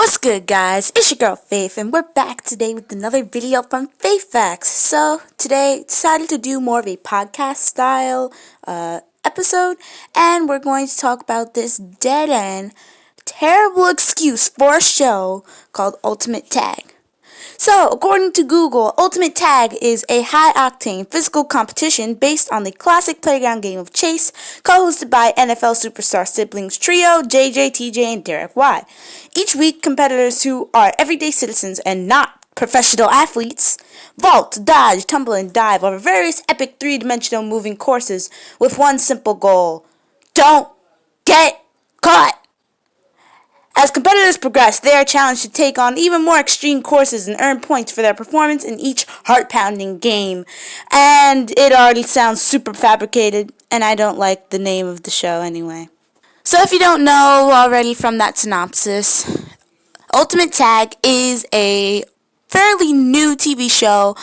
What's good, guys? It's your girl Faith, and we're back today with another video from Faith Facts. So today, decided to do more of a podcast style episode, and we're going to talk about this dead end, terrible excuse for a show called Ultimate Tag. So, according to Google, Ultimate Tag is a high-octane physical competition based on the classic playground game of chase, co-hosted by NFL superstar siblings trio JJ, TJ, and Derek Y. Each week, competitors who are everyday citizens and not professional athletes vault, dodge, tumble, and dive over various epic three-dimensional moving courses with one simple goal: don't get caught. As competitors progress, they are challenged to take on even more extreme courses and earn points for their performance in each heart-pounding game. And it already sounds super fabricated, and I don't like the name of the show anyway. So if you don't know already from that synopsis, Ultimate Tag is a fairly new TV show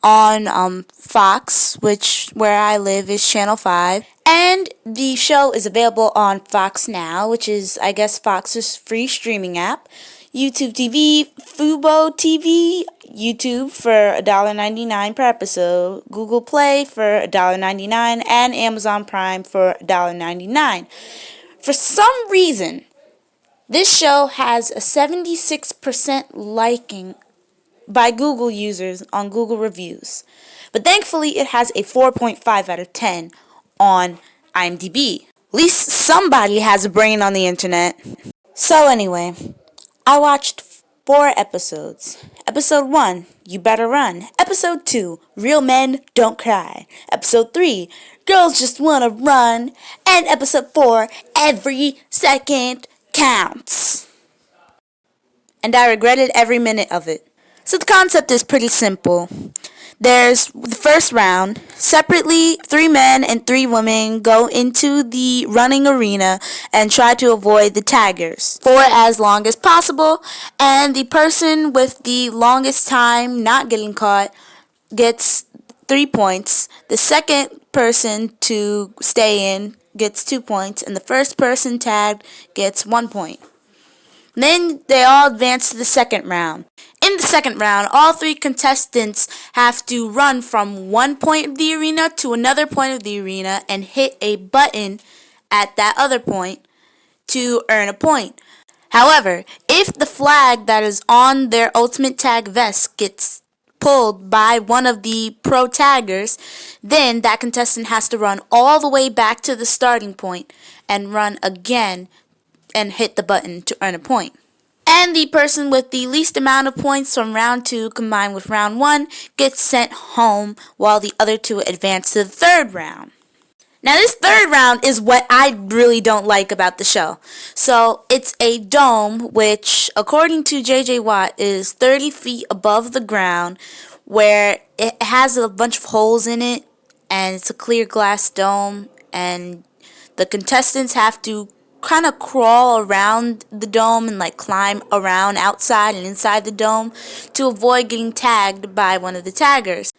on Fox, where I live is Channel 5. And the show is available on Fox Now, which is, I guess, Fox's free streaming app, YouTube TV, Fubo TV, YouTube for $1.99 per episode, Google Play for $1.99, and Amazon Prime for $1.99. For some reason, this show has a 76% liking by Google users on Google reviews. But thankfully, it has a 4.5 out of 10 on IMDb. At least somebody has a brain on the internet. So anyway, I watched 4 episodes. Episode 1, You Better Run. Episode 2, Real Men Don't Cry. Episode 3, Girls Just Wanna Run. And episode 4, Every Second Counts. And I regretted every minute of it. So the concept is pretty simple. There's the first round. Separately, 3 men and 3 women go into the running arena and try to avoid the taggers for as long as possible. And the person with the longest time not getting caught gets 3 points. The second person to stay in gets 2 points. And the first person tagged gets 1 point. Then they all advance to the second round. In the second round, all 3 contestants have to run from one point of the arena to another point of the arena and hit a button at that other point to earn a point. However, if the flag that is on their Ultimate Tag vest gets pulled by one of the pro taggers, then that contestant has to run all the way back to the starting point and run again and hit the button to earn a point. And the person with the least amount of points from round 2 combined with round 1 gets sent home, while the other 2 advance to the third round. Now this third round is what I really don't like about the show. So it's a dome, which according to JJ Watt is 30 feet above the ground, where it has a bunch of holes in it, and it's a clear glass dome, and the contestants have to kind of crawl around the dome and climb around outside and inside the dome to avoid getting tagged by one of the taggers.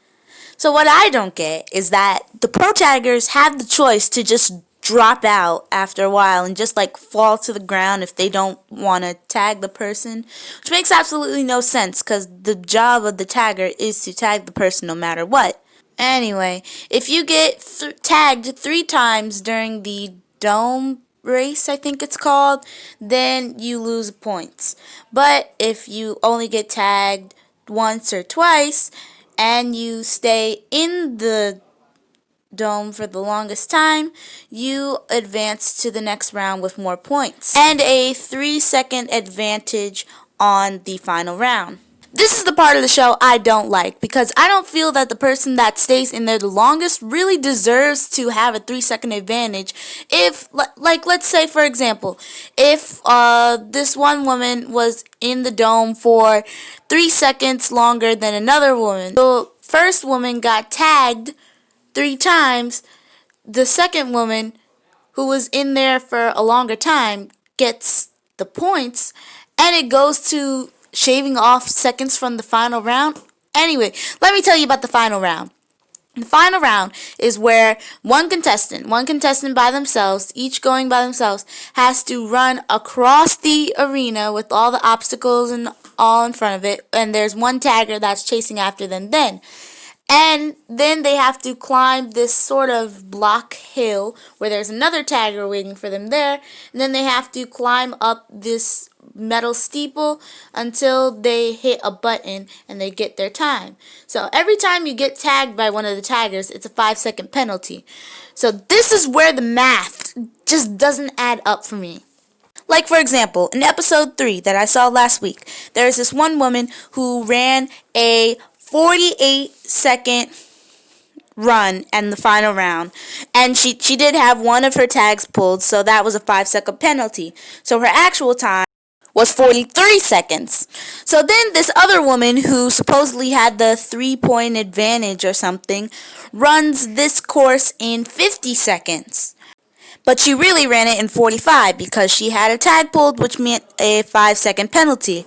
So what I don't get is that the pro taggers have the choice to just drop out after a while and just fall to the ground if they don't want to tag the person, which makes absolutely no sense because the job of the tagger is to tag the person no matter what. Anyway, if you get tagged 3 times during the dome race, I think it's called, then you lose points. But if you only get tagged once or twice and you stay in the dome for the longest time, you advance to the next round with more points and a 3-second advantage on the final round. This is the part of the show I don't like, because I don't feel that the person that stays in there the longest really deserves to have a 3-second advantage. If, let's say, for example, if this one woman was in the dome for 3 seconds longer than another woman, the first woman got tagged 3 times, the second woman who was in there for a longer time gets the points, and it goes to shaving off seconds from the final round. Anyway, let me tell you about the final round. The final round is where one contestant by themselves, each going by themselves, has to run across the arena with all the obstacles and all in front of it, and there's one tagger that's chasing after them then. And then they have to climb this sort of block hill where there's another tagger waiting for them there. And then they have to climb up this metal steeple until they hit a button and they get their time. So every time you get tagged by one of the taggers, it's a 5-second penalty. So this is where the math just doesn't add up for me. Like, for example, in episode 3 that I saw last week, there's this one woman who ran a 48-second run in the final round, and she did have one of her tags pulled, so that was a 5-second penalty. So her actual time was 43 seconds. So then this other woman who supposedly had the 3-point advantage or something runs this course in 50 seconds. But she really ran it in 45 because she had a tag pulled, which meant a 5-second penalty.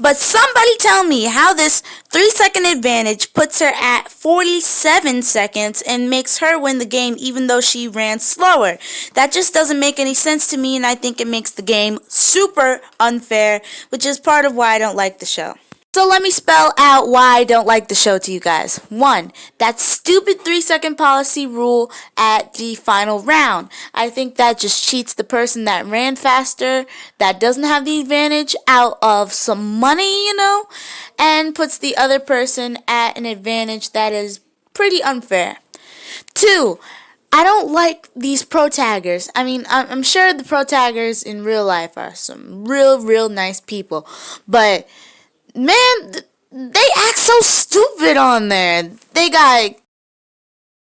But somebody tell me how this 3-second advantage puts her at 47 seconds and makes her win the game even though she ran slower. That just doesn't make any sense to me, and I think it makes the game super unfair, which is part of why I don't like the show. So let me spell out why I don't like the show to you guys. 1, that stupid 3-second policy rule at the final round. I think that just cheats the person that ran faster, that doesn't have the advantage, out of some money, and puts the other person at an advantage that is pretty unfair. 2, I don't like these pro taggers. I mean, I'm sure the pro taggers in real life are some real nice people, but man, they act so stupid on there. They got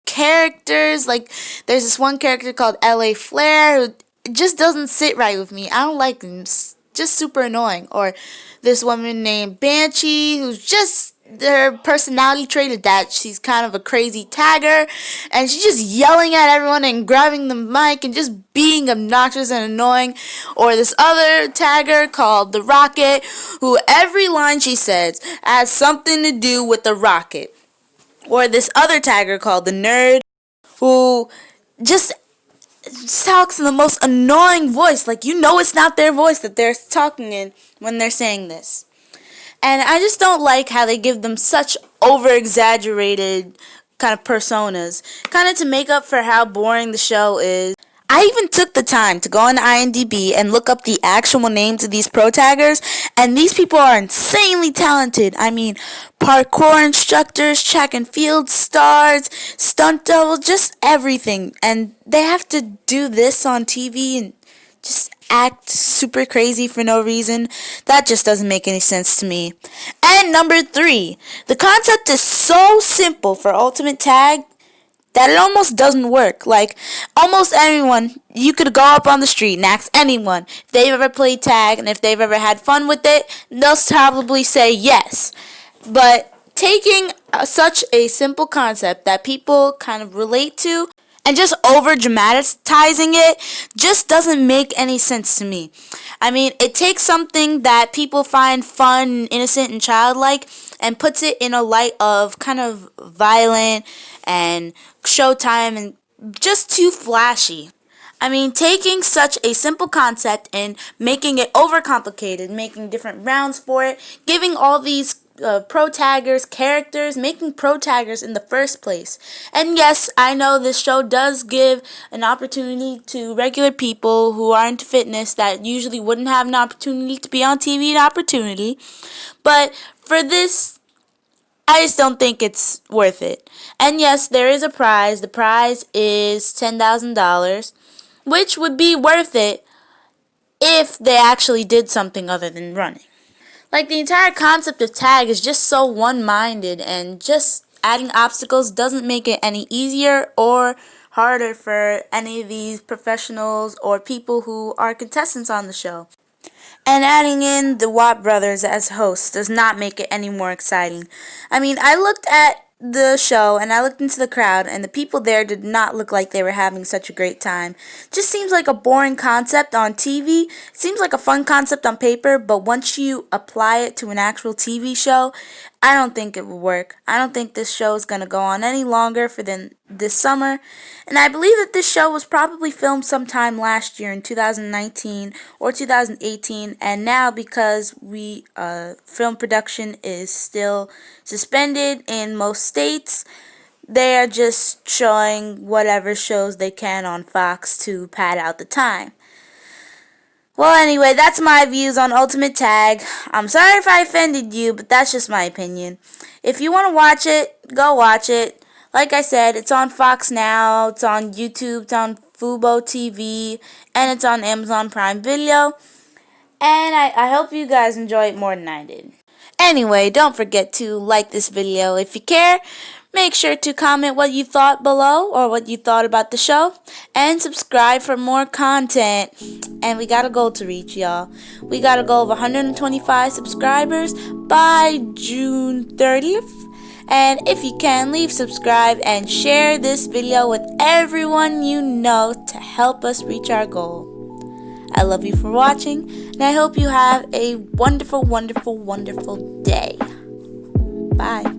characters, like there's this one character called LA Flair who just doesn't sit right with me. I don't like them. It's just super annoying. Or this woman named Banshee who's just, her personality trait is that she's kind of a crazy tagger, and she's just yelling at everyone and grabbing the mic and just being obnoxious and annoying. Or this other tagger called the Rocket, who every line she says has something to do with the rocket. Or this other tagger called the Nerd, who just talks in the most annoying voice, like it's not their voice that they're talking in when they're saying this. And I just don't like how they give them such over-exaggerated kind of personas, kind of to make up for how boring the show is. I even took the time to go on IMDb and look up the actual names of these pro taggers, and these people are insanely talented. I mean, parkour instructors, track and field stars, stunt doubles, just everything. And they have to do this on TV and just act super crazy for no reason. That just doesn't make any sense to me. And number 3, the concept is so simple for Ultimate Tag that it almost doesn't work. Like, almost anyone, you could go up on the street and ask anyone if they've ever played tag and if they've ever had fun with it, they'll probably say yes. But taking such a simple concept that people kind of relate to and just over dramatizing it just doesn't make any sense to me. I mean, it takes something that people find fun, innocent, and childlike and puts it in a light of kind of violent and showtime and just too flashy. I mean, taking such a simple concept and making it overcomplicated, making different rounds for it, giving all these pro taggers characters, making pro taggers in the first place. And yes, I know this show does give an opportunity to regular people who are into fitness that usually wouldn't have an opportunity to be on TV, but for this, I just don't think it's worth it. And yes, there is a prize. The prize is $10,000, which would be worth it if they actually did something other than running. Like, the entire concept of tag is just so one-minded, and just adding obstacles doesn't make it any easier or harder for any of these professionals or people who are contestants on the show. And adding in the Watt brothers as hosts does not make it any more exciting. I mean, I looked at the show and I looked into the crowd, and the people there did not look like they were having such a great time. Just seems like a boring concept on TV. It seems like a fun concept on paper, but once you apply it to an actual TV show, I don't think it will work. I don't think this show is going to go on any longer for than this summer. And I believe that this show was probably filmed sometime last year in 2019 or 2018. And now, because film production is still suspended in most states, they are just showing whatever shows they can on Fox to pad out the time. Well, anyway, that's my views on Ultimate Tag. I'm sorry if I offended you, but that's just my opinion. If you want to watch it, go watch it. Like I said, it's on Fox Now, it's on YouTube, it's on Fubo TV, and it's on Amazon Prime Video. And I hope you guys enjoy it more than I did. Anyway, don't forget to like this video if you care. Make sure to comment what you thought below or what you thought about the show. And subscribe for more content. And we got a goal to reach, y'all. We got a goal of 125 subscribers by June 30th. And if you can, leave subscribe and share this video with everyone you know to help us reach our goal. I love you for watching, and I hope you have a wonderful, wonderful, wonderful day. Bye.